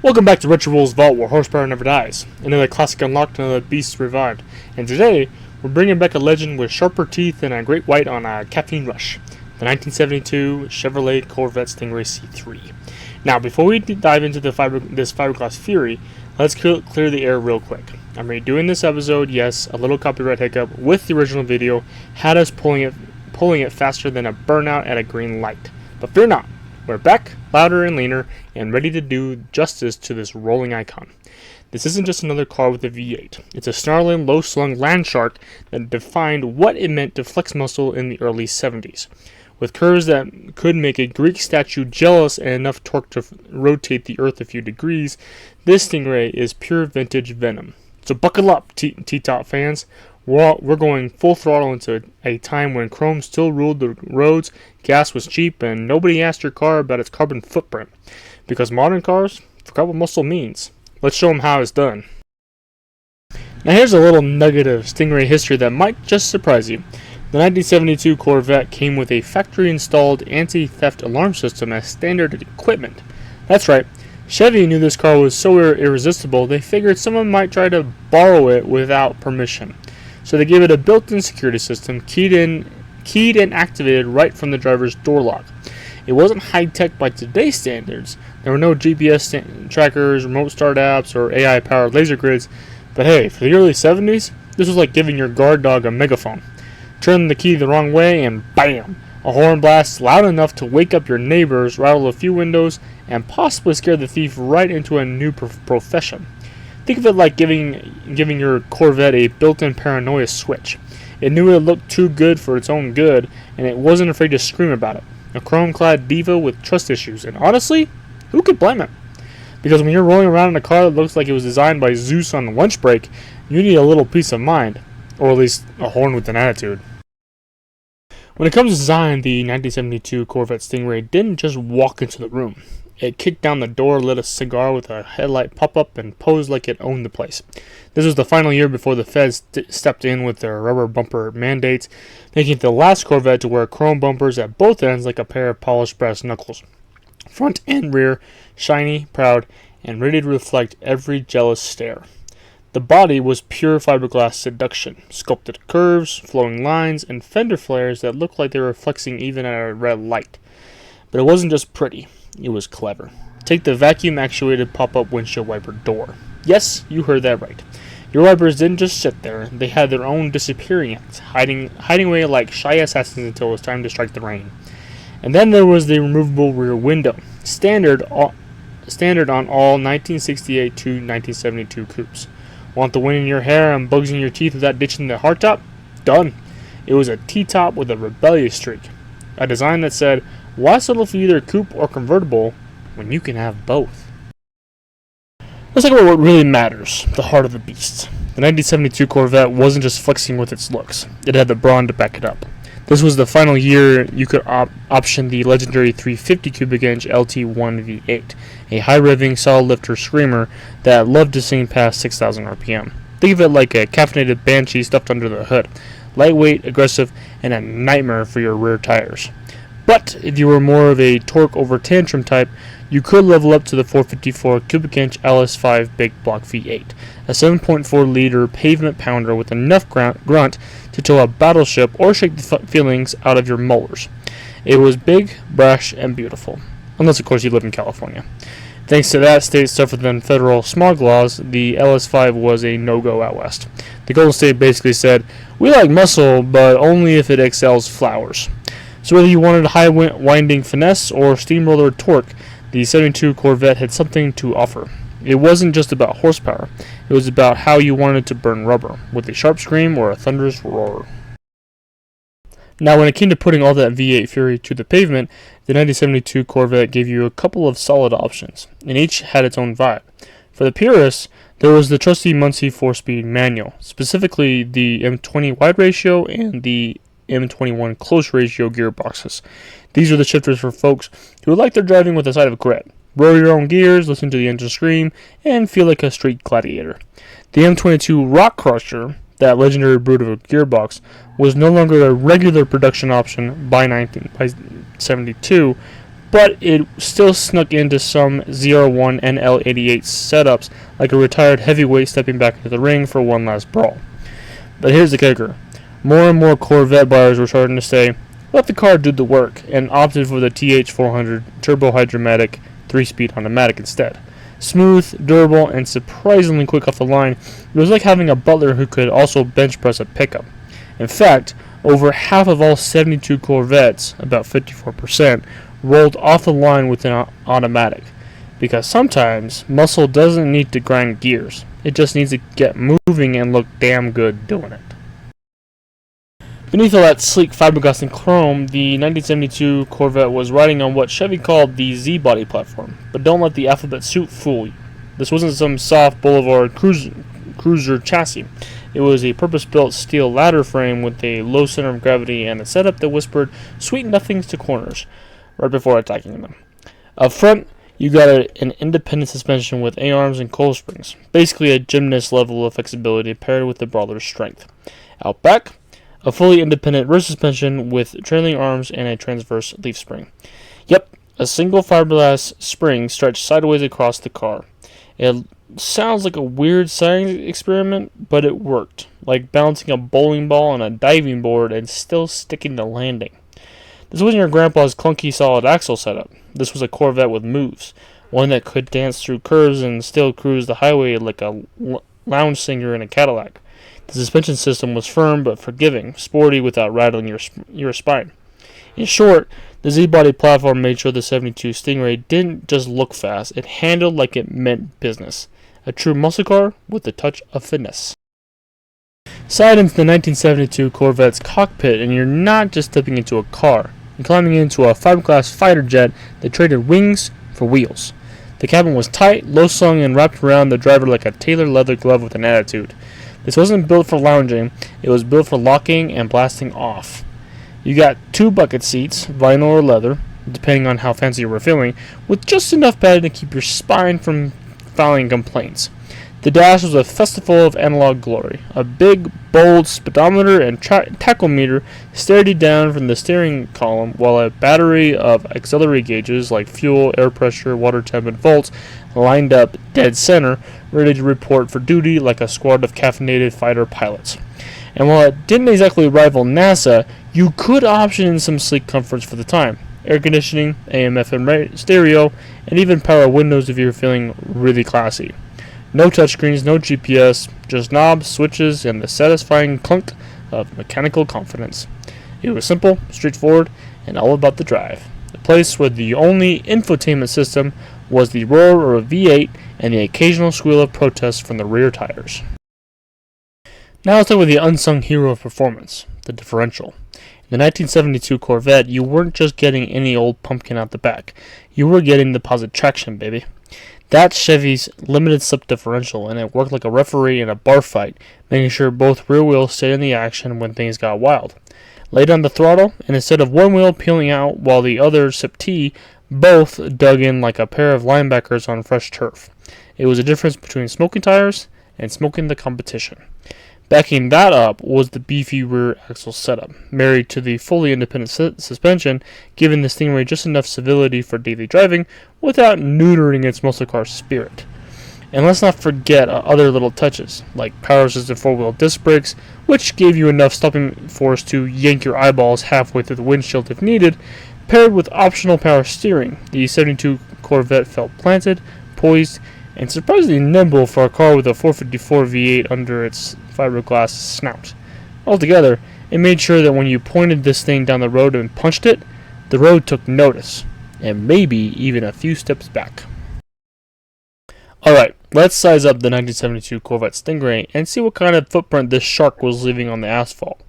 Welcome back to RetroWheelsVault, where horsepower never dies. Another classic unlocked, another beast revived. And today, we're bringing back a legend with sharper teeth and a great white on a caffeine rush. The 1972 Chevrolet Corvette Stingray C3. Now, before we dive into this fiberglass fury, let's clear the air real quick. I'm redoing this episode. Yes, a little copyright hiccup with the original video had us pulling it faster than a burnout at a green light. But fear not. We're back, louder and leaner, and ready to do justice to this rolling icon. This isn't just another car with a V8. It's a snarling, low-slung land shark that defined what it meant to flex muscle in the early 70s. With curves that could make a Greek statue jealous and enough torque to rotate the earth a few degrees, this Stingray is pure vintage venom. So buckle up, T-Top fans. We're going full throttle into a time when chrome still ruled the roads, gas was cheap, and nobody asked your car about its carbon footprint. Because modern cars forgot what muscle means. Let's show them how it's done. Now here's a little nugget of Stingray history that might just surprise you. The 1972 Corvette came with a factory-installed anti-theft alarm system as standard equipment. That's right. Chevy knew this car was so irresistible they figured someone might try to borrow it without permission. So they gave it a built-in security system, keyed and activated right from the driver's door lock. It wasn't high-tech by today's standards. There were no GPS trackers, remote start apps, or AI-powered laser grids. But hey, for the early 70s, this was like giving your guard dog a megaphone. Turn the key the wrong way and BAM! A horn blast loud enough to wake up your neighbors, rattle a few windows, and possibly scare the thief right into a new profession. Think of it like giving your Corvette a built-in paranoia switch. It knew it looked too good for its own good, and it wasn't afraid to scream about it. A chrome-clad diva with trust issues, and honestly, who could blame it? Because when you're rolling around in a car that looks like it was designed by Zeus on lunch break, you need a little peace of mind, or at least a horn with an attitude. When it comes to design, the 1972 Corvette Stingray didn't just walk into the room. It kicked down the door, lit a cigar with a headlight pop-up, and posed like it owned the place. This was the final year before the feds stepped in with their rubber bumper mandates, making it the last Corvette to wear chrome bumpers at both ends like a pair of polished brass knuckles. Front and rear, shiny, proud, and ready to reflect every jealous stare. The body was pure fiberglass seduction, sculpted curves, flowing lines, and fender flares that looked like they were flexing even at a red light. But it wasn't just pretty. It was clever. Take the vacuum-actuated pop-up windshield wiper door. Yes, you heard that right. Your wipers didn't just sit there. They had their own disappearing acts, hiding away like shy assassins until it was time to strike the rain. And then there was the removable rear window, standard on all 1968 to 1972 coupes. Want the wind in your hair and bugs in your teeth without ditching the hardtop? Done. It was a T-top with a rebellious streak. A design that said, why settle for either coupe or convertible when you can have both? Let's talk about what really matters, the heart of the beast. The 1972 Corvette wasn't just flexing with its looks. It had the brawn to back it up. This was the final year you could option the legendary 350 cubic inch LT1 V8, a high-revving, solid-lifter screamer that loved to sing past 6,000 RPM. Think of it like a caffeinated banshee stuffed under the hood. Lightweight, aggressive, and a nightmare for your rear tires. But if you were more of a torque over tantrum type, you could level up to the 454 cubic inch LS5 Big Block V8, a 7.4 liter pavement pounder with enough grunt to tow a battleship or shake the feelings out of your molars. It was big, brash, and beautiful. Unless, of course, you live in California. Thanks to that state's tougher than federal smog laws, the LS5 was a no-go out west. The Golden State basically said, we like muscle, but only if it excels flowers. So whether you wanted high winding finesse or steamroller torque, the 72 Corvette had something to offer. It wasn't just about horsepower. It was about how you wanted to burn rubber, with a sharp scream or a thunderous roar. Now, when it came to putting all that V8 fury to the pavement, the 1972 Corvette gave you a couple of solid options, and each had its own vibe. For the purists, there was the trusty Muncie 4-speed manual, specifically the M20 wide ratio and the M21 close ratio gearboxes. These are the shifters for folks who like their driving with a side of grit. Roll your own gears, listen to the engine scream, and feel like a street gladiator. The M22 Rock Crusher, that legendary brute of a gearbox, was no longer a regular production option by 1972, but it still snuck into some ZR1 and L88 setups like a retired heavyweight stepping back into the ring for one last brawl. But here's the kicker. More and more Corvette buyers were starting to say, let the car do the work, and opted for the TH400 Turbo-Hydramatic 3-speed automatic instead. Smooth, durable, and surprisingly quick off the line, it was like having a butler who could also bench press a pickup. In fact, over half of all 72 Corvettes, about 54%, rolled off the line with an automatic. Because sometimes, muscle doesn't need to grind gears. It just needs to get moving and look damn good doing it. Beneath all that sleek fiberglass and chrome, the 1972 Corvette was riding on what Chevy called the Z-body platform. But don't let the alphabet soup fool you. This wasn't some soft boulevard cruiser chassis. It was a purpose-built steel ladder frame with a low center of gravity and a setup that whispered sweet nothings to corners right before attacking them. Up front, you got an independent suspension with A-arms and coil springs, basically a gymnast level of flexibility paired with the brawler's strength. Out back, a fully independent rear suspension with trailing arms and a transverse leaf spring. Yep, a single fiberglass spring stretched sideways across the car. It sounds like a weird science experiment, but it worked, like bouncing a bowling ball on a diving board and still sticking the landing. This wasn't your grandpa's clunky solid axle setup. This was a Corvette with moves, one that could dance through curves and still cruise the highway like a lounge singer in a Cadillac. The suspension system was firm but forgiving, sporty without rattling your spine. In short, the Z-body platform made sure the 72 Stingray didn't just look fast, it handled like it meant business. A true muscle car with a touch of finesse. Slide into the 1972 Corvette's cockpit and you're not just stepping into a car. You're climbing into a fiberglass fighter jet that traded wings for wheels. The cabin was tight, low-slung, and wrapped around the driver like a tailored leather glove with an attitude. This wasn't built for lounging, it was built for locking and blasting off. You got 2 bucket seats, vinyl or leather, depending on how fancy you were feeling, with just enough padding to keep your spine from filing complaints. The dash was a festival of analog glory. A big, bold speedometer and tachometer stared you down from the steering column, while a battery of auxiliary gauges like fuel, air pressure, water temp, and volts lined up dead center, ready to report for duty like a squad of caffeinated fighter pilots. And while it didn't exactly rival NASA, you could option in some sleek comforts for the time. Air conditioning, AM/FM stereo, and even power windows if you're feeling really classy. No touchscreens, no GPS, just knobs, switches, and the satisfying clunk of mechanical confidence. It was simple, straightforward, and all about the drive. A place where the only infotainment system was the roar of a V8 and the occasional squeal of protest from the rear tires. Now let's talk about the unsung hero of performance, the differential. In the 1972 Corvette, you weren't just getting any old pumpkin out the back. You were getting the positive traction, baby. That's Chevy's limited slip differential, and it worked like a referee in a bar fight, making sure both rear wheels stayed in the action when things got wild. Lay down the throttle, and instead of one wheel peeling out while the other sipped tea, both dug in like a pair of linebackers on fresh turf. It was a difference between smoking tires and smoking the competition. Backing that up was the beefy rear axle setup, married to the fully independent suspension, giving the Stingray just enough civility for daily driving without neutering its muscle car spirit. And let's not forget other little touches, like power-assisted 4-wheel disc brakes, which gave you enough stopping force to yank your eyeballs halfway through the windshield if needed, paired with optional power steering. The 72 Corvette felt planted, poised, and surprisingly nimble for a car with a 454 V8 under its fiberglass snout. Altogether, it made sure that when you pointed this thing down the road and punched it, the road took notice, and maybe even a few steps back. Alright, let's size up the 1972 Corvette Stingray and see what kind of footprint this shark was leaving on the asphalt.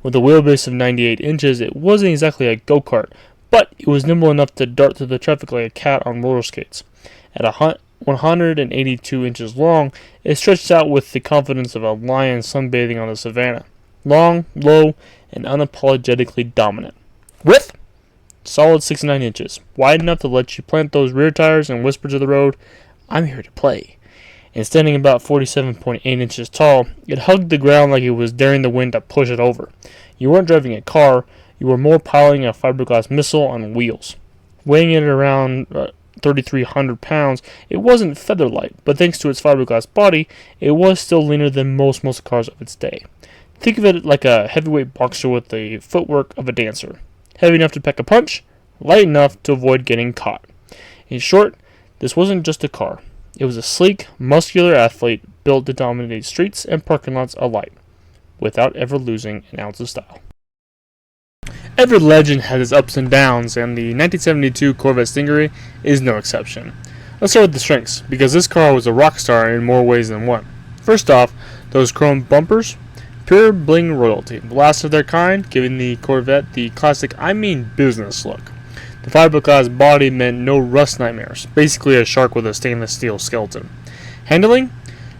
With a wheelbase of 98 inches, it wasn't exactly a go-kart, but it was nimble enough to dart through the traffic like a cat on roller skates. At 182 inches long, it stretched out with the confidence of a lion sunbathing on the savannah. Long, low, and unapologetically dominant. Width? Solid 69 inches. Wide enough to let you plant those rear tires and whisper to the road, "I'm here to play." And standing about 47.8 inches tall, it hugged the ground like it was daring the wind to push it over. You weren't driving a car, you were more piloting a fiberglass missile on wheels. Weighing in at around 3,300 pounds, it wasn't feather light, but thanks to its fiberglass body, it was still leaner than most muscle cars of its day. Think of it like a heavyweight boxer with the footwork of a dancer. Heavy enough to pack a punch, light enough to avoid getting caught. In short, this wasn't just a car. It was a sleek, muscular athlete built to dominate streets and parking lots alike, without ever losing an ounce of style. Every legend has its ups and downs, and the 1972 Corvette Stingray is no exception. Let's start with the strengths, because this car was a rock star in more ways than one. First off, those chrome bumpers, pure bling royalty, the last of their kind, giving the Corvette the classic business look. The fiberglass body meant no rust nightmares, basically a shark with a stainless steel skeleton. Handling?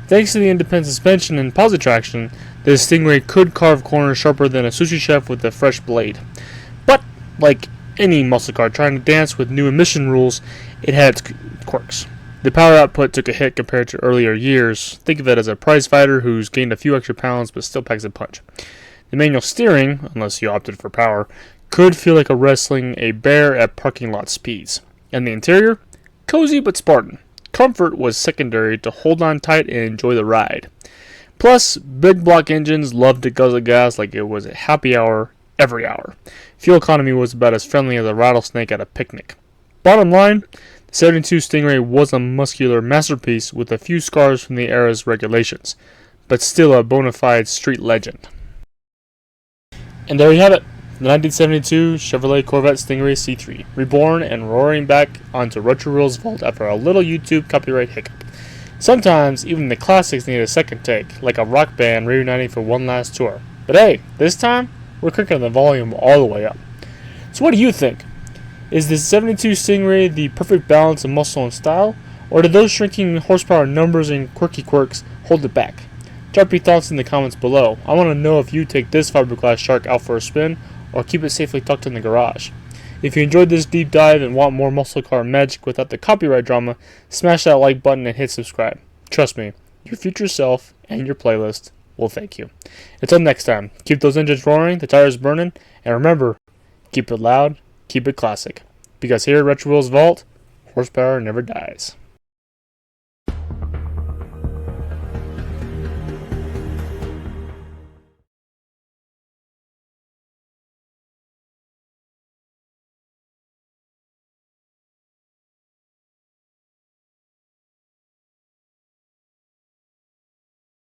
Thanks to the independent suspension and positive traction, this Stingray could carve corners sharper than a sushi chef with a fresh blade. But, like any muscle car trying to dance with new emission rules, it had its quirks. The power output took a hit compared to earlier years. Think of it as a prize fighter who's gained a few extra pounds but still packs a punch. The manual steering, unless you opted for power, could feel like wrestling a bear at parking lot speeds. And the interior? Cozy but Spartan. Comfort was secondary to hold on tight and enjoy the ride. Plus, big block engines loved to guzzle gas like it was a happy hour every hour. Fuel economy was about as friendly as a rattlesnake at a picnic. Bottom line, the 72 Stingray was a muscular masterpiece with a few scars from the era's regulations, but still a bona fide street legend. And there you have it. The 1972 Chevrolet Corvette Stingray C3, reborn and roaring back onto RetroWheelsVault after a little YouTube copyright hiccup. Sometimes, even the classics need a second take, like a rock band reuniting for one last tour. But hey, this time, we're cranking the volume all the way up. So what do you think? Is the 72 Stingray the perfect balance of muscle and style, or do those shrinking horsepower numbers and quirky quirks hold it back? Drop your thoughts in the comments below. I want to know if you take this fiberglass shark out for a spin, or keep it safely tucked in the garage. If you enjoyed this deep dive and want more muscle car magic without the copyright drama, smash that like button and hit subscribe. Trust me, your future self and your playlist will thank you. Until next time, keep those engines roaring, the tires burning, and remember, keep it loud, keep it classic. Because here at RetroWheelsVault, horsepower never dies.